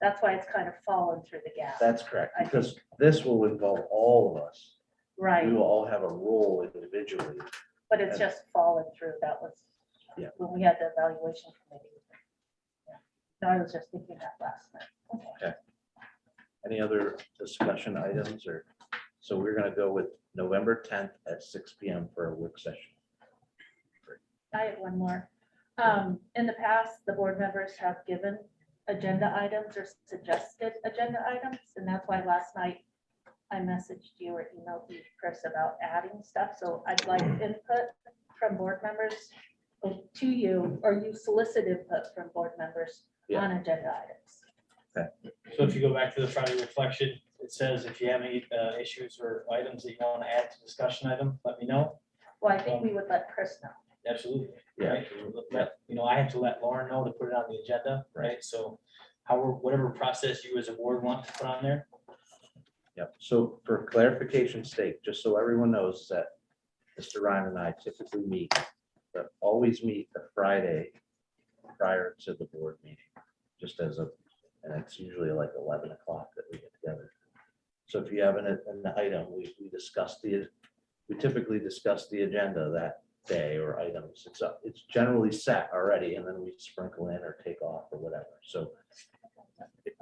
That's why it's kind of fallen through the gap. That's correct, because this will involve all of us. We Right, will all have a role individually. but it's just fallen through. That was Yeah. when we had the evaluation committee. Yeah. No, I was just thinking that last night. Okay. Any other discussion items or, so we're gonna go with November 10th at 6 PM for a work session. I have one more. In the past, the board members have given agenda items or suggested agenda items, and that's why last night I messaged you or emailed you, Chris, about adding stuff. So I'd like input from board members to you, or you solicit input from board members Yeah. on agenda items. So if you go back to the Friday reflection, it says if you have any issues or items that you want to add to discussion item, let me know. Well, I think we would let Chris know. Absolutely. Yeah. Right? You know, I have to let Lauren know to put it on the agenda, right? So whatever process you as a board want to put on there. Yep, so for clarification's sake, just so everyone knows that Mr. Ryan and I typically meet, but always meet the Friday prior to the board meeting, just as a, and it's usually like 11 o'clock that we get together. So if you have an item, we typically discuss the agenda that day or items. It's generally set already, and then we sprinkle in or take off or whatever. So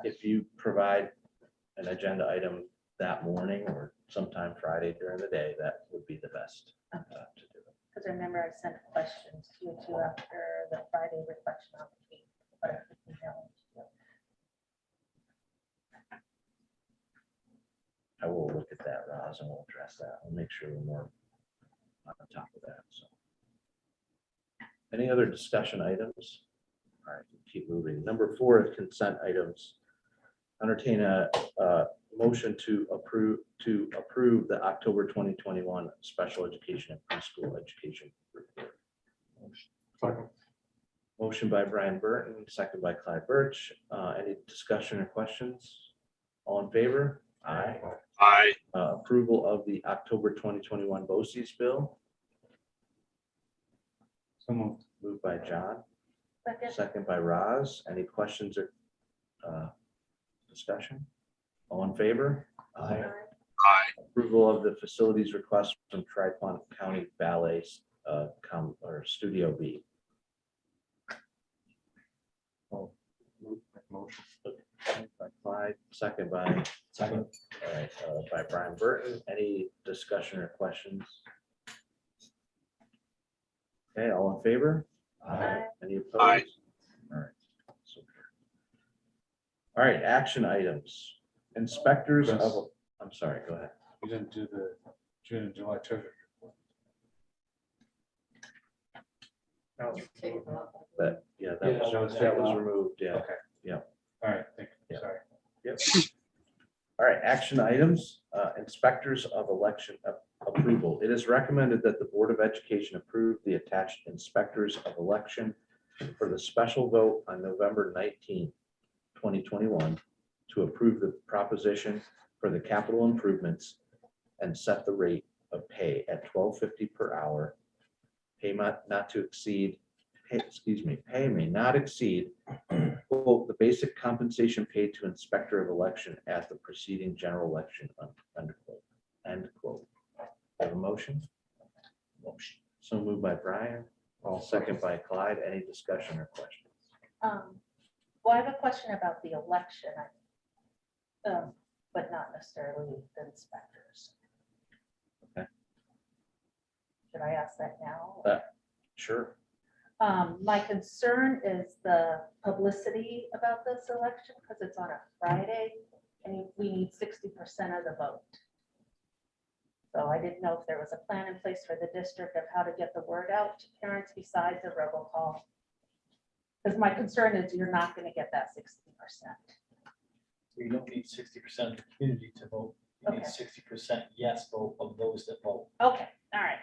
if you provide an agenda item that morning or sometime Friday during the day, that would be the best to do it. Because I remember I sent questions to you too after the Friday reflection on the week. but I think we challenged you. I will look at that, Roz, and we'll address that. We'll make sure we're more on top of that, so. Any other discussion items? All right, keep moving. Number 4 is consent items. Entertain a motion to approve the October 2021 special education and preschool education report. Motion by Brian Burton, second by Clyde Birch. Any discussion or questions? All in favor? Aye. Aye. Approval of the October 2021 BOCES bill. Moved by John, Second, second by Roz. Any questions or discussion? All in favor? Aye. Aye. Approval of the facilities request from Tri-Pont County Ballet or Studio B. Motion. By Clyde, second by, Second. all right, by Brian Burton. Any discussion or questions? Okay, all in favor? Aye. Any opposed? Aye. All right. So- All right, action items. Inspectors Chris. of, I'm sorry, go ahead. You didn't do the June and July treasure. That was- But yeah, Yeah, that was removed, yeah. Okay. All right, thank you. Yeah. Sorry. Yep. All right, action items, inspectors of election approval. It is recommended that the Board of Education approve the attached inspectors of election for the special vote on November 19th, 2021, to approve the proposition for the capital improvements and set the rate of pay at $12.50 per hour. Pay may not exceed quote, the basic compensation paid to inspector of election at the preceding general election, unquote, end quote. Have a motion? Motion. So moved by Brian, all second by Clyde. Any discussion or questions? well, I have a question about the election, but not necessarily the inspectors. Okay. Should I ask that now? Sure. My concern is the publicity about this election, because it's on a Friday, and we need 60% of the vote. So I didn't know if there was a plan in place for the district of how to get the word out to parents besides a robocall. Because my concern is you're not gonna get that 60%. You don't need 60% of the community to vote. You need Okay. 60% yes vote of those that vote. Okay, all right.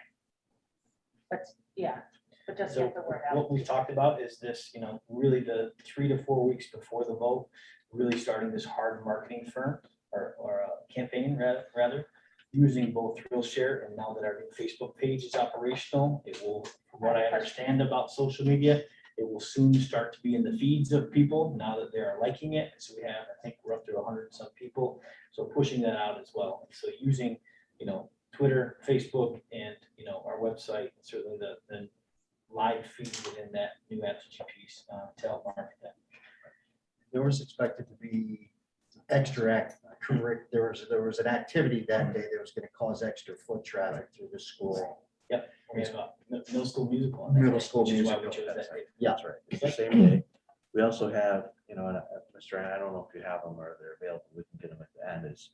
But yeah, but just So get the word out. what we've talked about is this, really the 3 to 4 weeks before the vote, really starting this hard marketing firm or a campaign rather, using both Skillshare and now that our new Facebook page is operational, it will, from what I understand about social media, it will soon start to be in the feeds of people now that they're liking it. So we have, I think we're up to 100 and some people. So pushing that out as well. So using, Twitter, Facebook, and, our website, certainly the live feed within that new aptitude piece to help market that. There was expected to be there was an activity that day that was gonna cause extra foot traffic through the school. Yep, we have a middle school musical. on that Middle day, school which is why we musical, chose that's that day. Yeah, That's right. It's the same day. We also have, and Mr. Ryan, I don't know if you have them or they're available. We can get them at the end. Is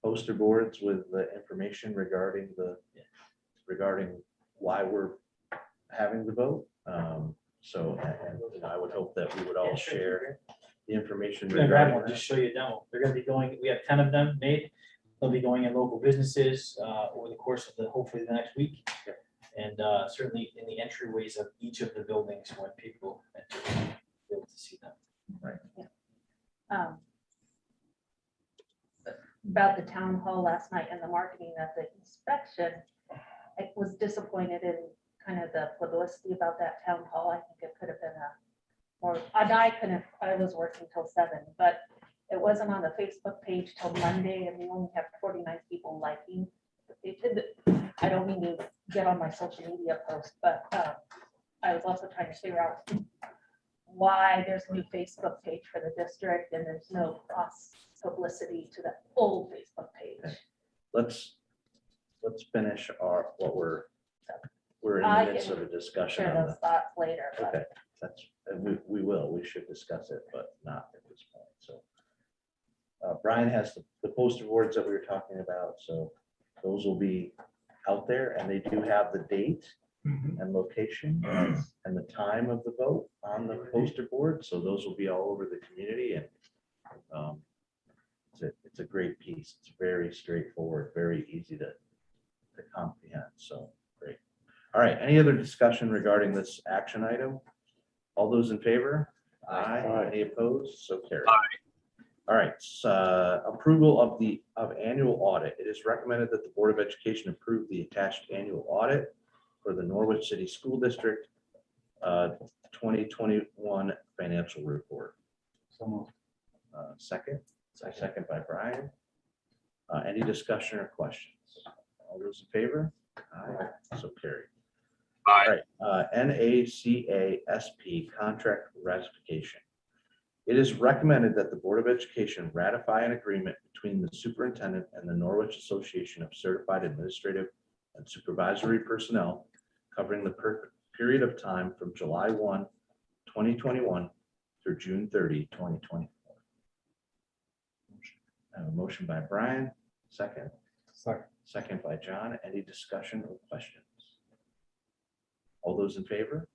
poster boards with the information regarding why we're having the vote. So, and I would hope that we would all share the information. We're gonna grab regarding one, that. just show you a demo. They're gonna be going, we have 10 of them made. They'll be going in local businesses over the course of hopefully the next week. And certainly in the entryways of each of the buildings when people enter, be able to see them. About the town hall last night and the marketing of the inspection, I was disappointed in kind of the publicity about that town hall. I think it could have been I was working till 7, but it wasn't on the Facebook page till Monday and we only have 49 people liking. I don't mean to get on my social media post, but I was also trying to figure out why there's a new Facebook page for the district and there's no cross publicity to the old Facebook page. Let's finish what we're in I the midst can of a discussion Share on those the, thoughts later. but- okay, we should discuss it, but not at this point, so. Brian has the poster boards that we were talking about, so those will be out there and they do have the date and location and the time of the vote on the poster board, so those will be all over the community and it's a great piece. It's very straightforward, very easy to comprehend, so great. All right, any other discussion regarding this action item? All those in favor? Aye. Any opposed? So carried. All right, approval of annual audit. It is recommended that the Board of Education approve the attached annual audit for the Norwich City School District 2021 financial report. Second by Brian. Any discussion or questions? All those in favor? Aye. So carried. All right, NACASP contract ratification. It is recommended that the Board of Education ratify an agreement between the superintendent and the Norwich Association of Certified Administrative and Supervisory Personnel covering the period of time from July 1, 2021 through June 30, 2024. I have a motion by Brian, second by John. Any discussion or questions? All those in favor?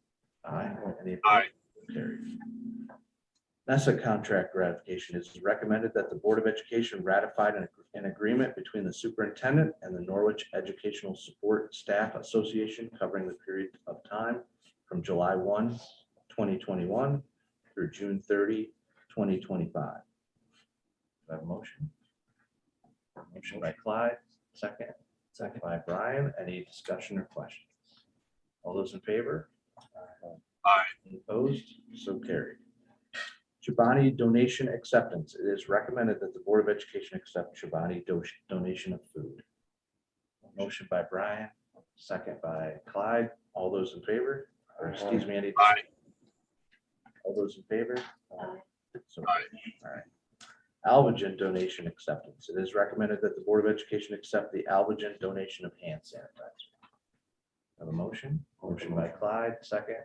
Aye. Any opposed? Carried. NESA contract ratification. It is recommended that the Board of Education ratify an agreement between the superintendent and the Norwich Educational Support Staff Association covering the period of time from July 1, 2021 through June 30, 2025. Do I have a motion? Motion by Clyde, second by Brian. Any discussion or questions? All those in favor? Aye. Any opposed? So carried. Chobani donation acceptance. It is recommended that the Board of Education accept Chobani donation of food. Motion by Brian, second by Clyde. All those in favor? Or excuse me, any? Aye. All those in favor? Aye. So, all right. Alvogen donation acceptance. It is recommended that the Board of Education accept the Alvogen donation of hand sanitizer. Have a motion? Motion by Clyde, second.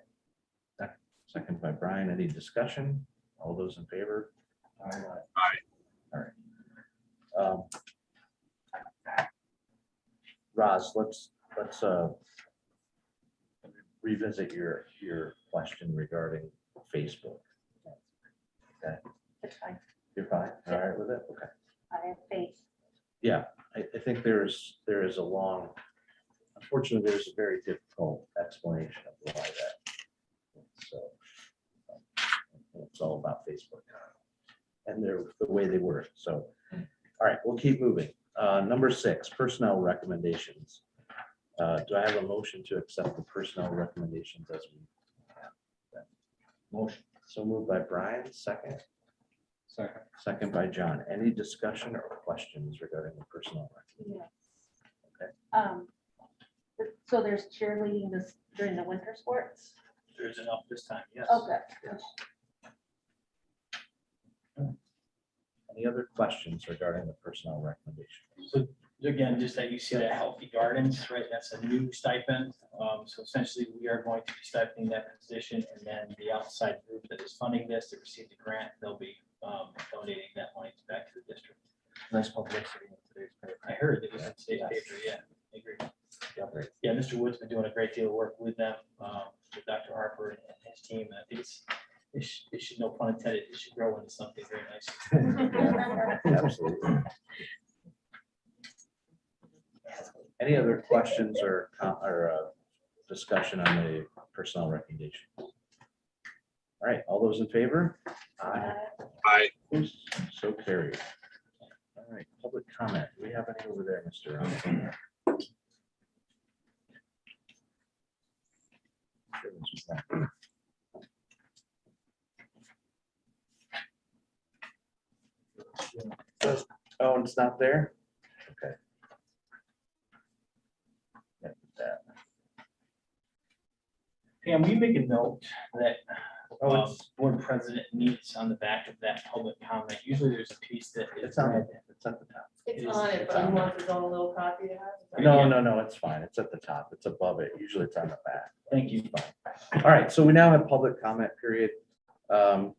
Second by Brian. Any discussion? All those in favor? Aye. All right. Roz, let's revisit your question regarding Facebook. It's fine. You're fine, all right with it? Okay. I have faith. Yeah, I think there is a long, unfortunately, there's a very difficult explanation of why that. So it's all about Facebook and the way they work. So, all right, we'll keep moving. Number 6, personnel recommendations. Do I have a motion to accept the personnel recommendations as we have them? Motion. So moved by Brian, second. Second by John. Any discussion or questions regarding the personnel? So there's cheerleading this during the winter sports? There's enough this time, yes. Okay. Any other questions regarding the personnel recommendation? So again, just that you see that Healthy Gardens, right, that's a new stipend. So essentially, we are going to be stipending that position, and then the outside group that is funding this, that received the grant, they'll be donating that money back to the district. Nice publicity in today's paper. I heard it was in today's paper, yeah, I agree. Yeah, great. Yeah, Mr. Wood's been doing a great deal of work with them, with Dr. Harper and his team, and I think it should, no pun intended, it should grow into something very nice. Absolutely. Any other questions or discussion on the personnel recommendation? All right, all those in favor? Aye. Aye. So carried. All right, public comment. Do we have any over there, Mr. Robinson? Oh, it's not there? Okay. Yeah, that. Pam, will you make a note that board president needs on the back of that public comment? Usually there's a piece that is It's on, red. it's at the top. It's on it, but he wants his own little copy to have. No, it's fine. It's at the top. It's above it. Usually it's on the back. Thank you. All right, so we now have public comment period.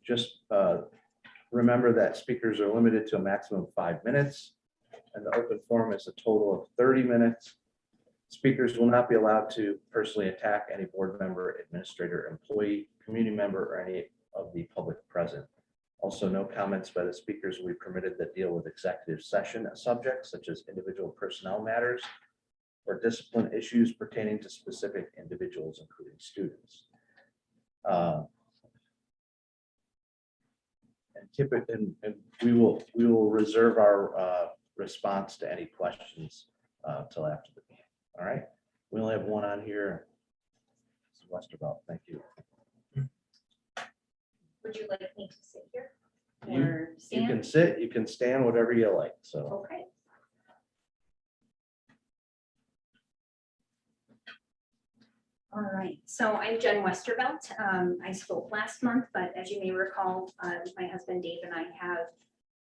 Just remember that speakers are limited to a maximum of 5 minutes, and the open forum is a total of 30 minutes. Speakers will not be allowed to personally attack any board member, administrator, employee, community member, or any of the public present. Also, no comments by the speakers will be permitted that deal with executive session subjects such as individual personnel matters or discipline issues pertaining to specific individuals, including students. And we will reserve our response to any questions till after the meeting. All right, we only have one on here. Westervelt, thank you. Would you like me to sit here? You Or you stand? can sit, you can stand, whatever you like. So, Okay. All right, so I'm Jen Westervelt. I spoke last month, but as you may recall, my husband Dave and I have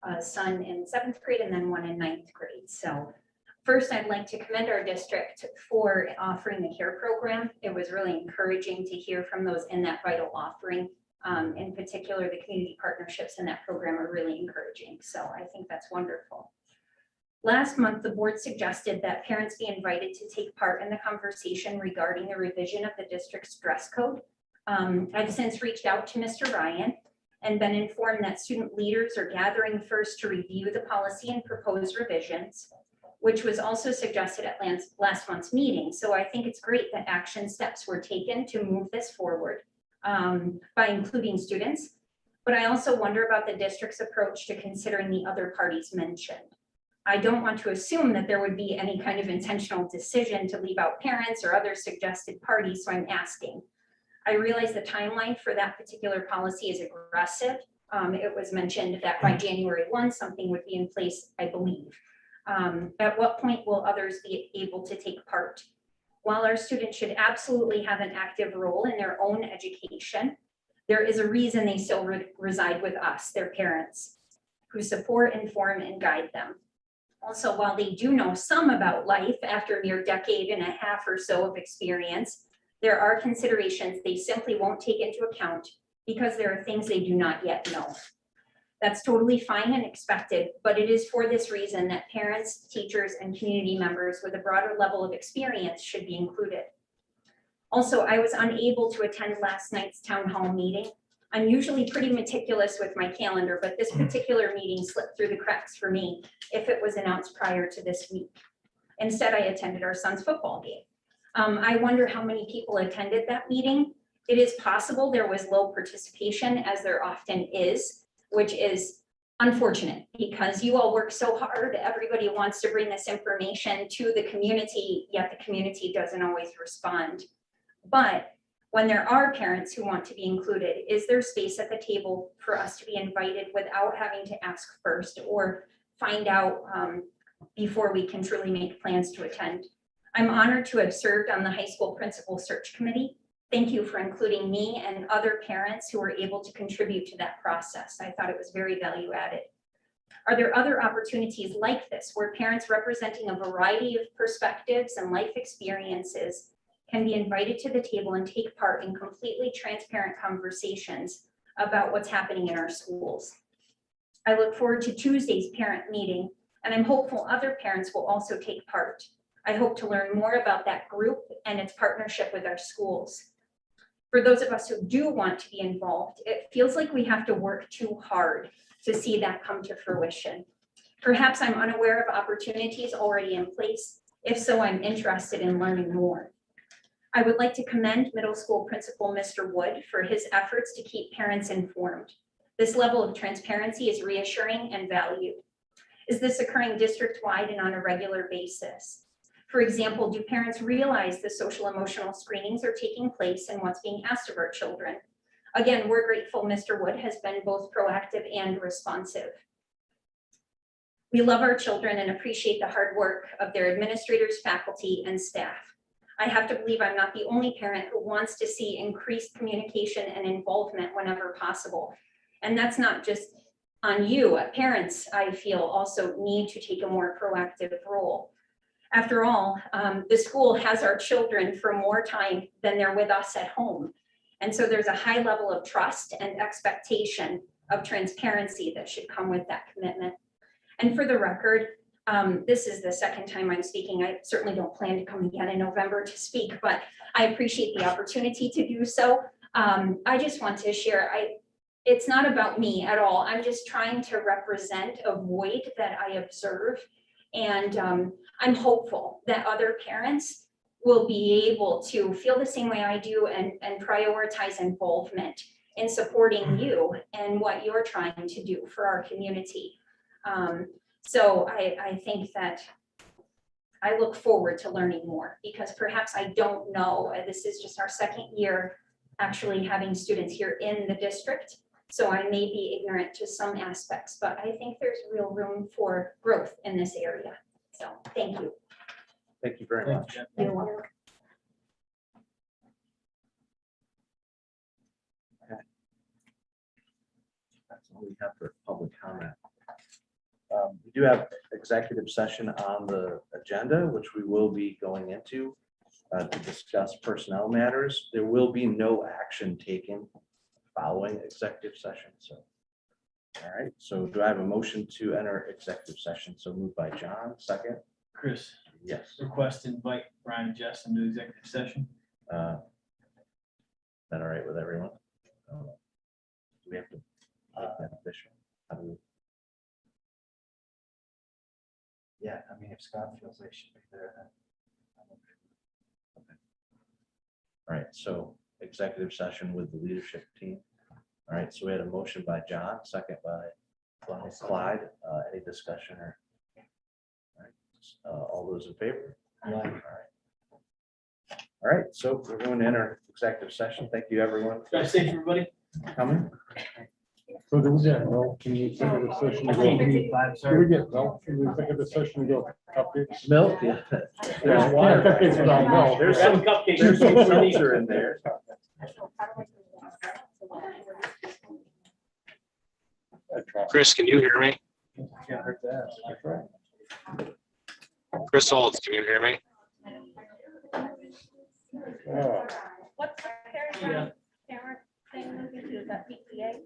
a son in 7th grade and then one in 9th grade. So first, I'd like to commend our district for offering the CARE program. It was really encouraging to hear from those in that vital offering. In particular, the community partnerships in that program are really encouraging. So I think that's wonderful. Last month, the board suggested that parents be invited to take part in the conversation regarding the revision of the district's dress code. I've since reached out to Mr. Ryan and been informed that student leaders are gathering first to review the policy and propose revisions, which was also suggested at last month's meeting. So I think it's great that action steps were taken to move this forward by including students. But I also wonder about the district's approach to considering the other parties mentioned. I don't want to assume that there would be any kind of intentional decision to leave out parents or other suggested parties, so I'm asking. I realize the timeline for that particular policy is aggressive. It was mentioned that by January 1, something would be in place, I believe. At what point will others be able to take part? While our students should absolutely have an active role in their own education, there is a reason they still reside with us, their parents, who support, inform, and guide them. Also, while they do know some about life after a mere decade and a half or so of experience, there are considerations they simply won't take into account because there are things they do not yet know. That's totally fine and expected, but it is for this reason that parents, teachers, and community members with a broader level of experience should be included. Also, I was unable to attend last night's town hall meeting. I'm usually pretty meticulous with my calendar, but this particular meeting slipped through the cracks for me if it was announced prior to this week. Instead, I attended our son's football game. I wonder how many people attended that meeting. It is possible there was low participation, as there often is, which is unfortunate because you all work so hard. Everybody wants to bring this information to the community, yet the community doesn't always respond. But when there are parents who want to be included, is there space at the table for us to be invited without having to ask first or find out before we can truly make plans to attend? I'm honored to have served on the high school principal search committee. Thank you for including me and other parents who were able to contribute to that process. I thought it was very value added. Are there other opportunities like this where parents representing a variety of perspectives and life experiences can be invited to the table and take part in completely transparent conversations about what's happening in our schools? I look forward to Tuesday's parent meeting, and I'm hopeful other parents will also take part. I hope to learn more about that group and its partnership with our schools. For those of us who do want to be involved, it feels like we have to work too hard to see that come to fruition. Perhaps I'm unaware of opportunities already in place. If so, I'm interested in learning more. I would like to commend middle school principal Mr. Wood for his efforts to keep parents informed. This level of transparency is reassuring and valued. Is this occurring district-wide and on a regular basis? For example, do parents realize the social emotional screenings are taking place and what's being asked of our children? Again, we're grateful Mr. Wood has been both proactive and responsive. We love our children and appreciate the hard work of their administrators, faculty, and staff. I have to believe I'm not the only parent who wants to see increased communication and involvement whenever possible. And that's not just on you. Parents, I feel, also need to take a more proactive role. After all, the school has our children for more time than they're with us at home. And so there's a high level of trust and expectation of transparency that should come with that commitment. And for the record, this is the second time I'm speaking. I certainly don't plan to come again in November to speak, but I appreciate the opportunity to do so. I just want to share, it's not about me at all. I'm just trying to represent a void that I observe. And I'm hopeful that other parents will be able to feel the same way I do and prioritize involvement in supporting you and what you're trying to do for our community. So I think that I look forward to learning more because perhaps I don't know, this is just our second year actually having students here in the district. So I may be ignorant to some aspects, but I think there's real room for growth in this area. So thank you. Thank you very much. You're welcome. That's all we have for public comment. We do have executive session on the agenda, which we will be going into to discuss personnel matters. There will be no action taken following executive session. So, all right. So do I have a motion to enter executive session? So moved by John, second. Chris, Yes. request to invite Brian and Jess into executive session. Is that all right with everyone? Do we have to make that official? How do we? Yeah, I mean, if Scott feels they should be there, then. All right, so executive session with the leadership team. All right, so we had a motion by John, second by Clyde. Any discussion or? All right, all those in favor? Yeah. All right. All right, so we're going to enter executive session. Thank you, everyone, for Drive safe, everybody. coming. So do we get milk? Can you think of the session to go? Do we get milk? Can we think of the session to go cupcakes? Milk, yeah. There's water. back Cupcakes without there. milk. There's Grab a some, cupcake. there's some seltzer in there. Chris, can you hear me? Can't hurt that. That's right. Chris Holtz, can you hear me? Yeah. What's the Yeah. parent thing moving to, is that PTA?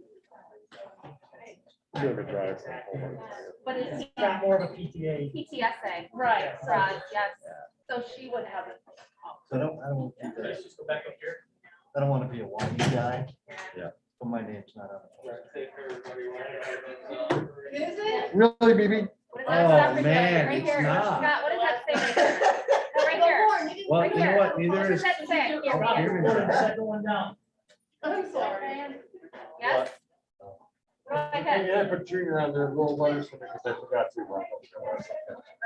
Yeah, drive from home. But it's Got more of a PTA. PTSA, right, Rod, yes. So she would have it. So I don't want to be Let's just go back up here. I don't want to be a whiny guy. Yeah. But my name's not on it. Is it? Really, BB? What is Oh, that? Right man, here, it's right here. not. Scott, what does that say? Right here. Well, Right you know here. what, neither What is. does that say? Here, Rob, right you're here. recording the second one down. I'm sorry. Yes? Go Hey, ahead. yeah, put junior on there, little letters, because I forgot to. Oh.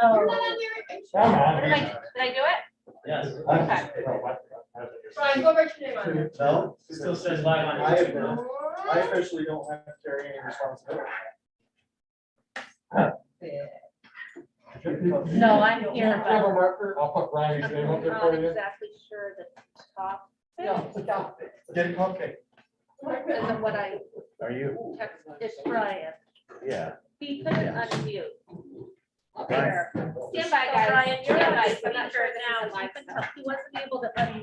Come What on. did I do it? Yes. Okay. Brian, go write your name on it. No, Still says live on. I YouTube. have I officially don't have to carry any responsibility. No, I'm here, Have a but marker, I'll put Ryan's name up I'm there for not you. exactly sure the top. No, stop it. Get a cupcake. Because of what I Are you? text, it's Brian. Yeah. He couldn't unmute. Brian. Stand by, guys. Brian, you're Stand on. by. I'm I'm not not sure sure now. now. He wasn't able to unmute.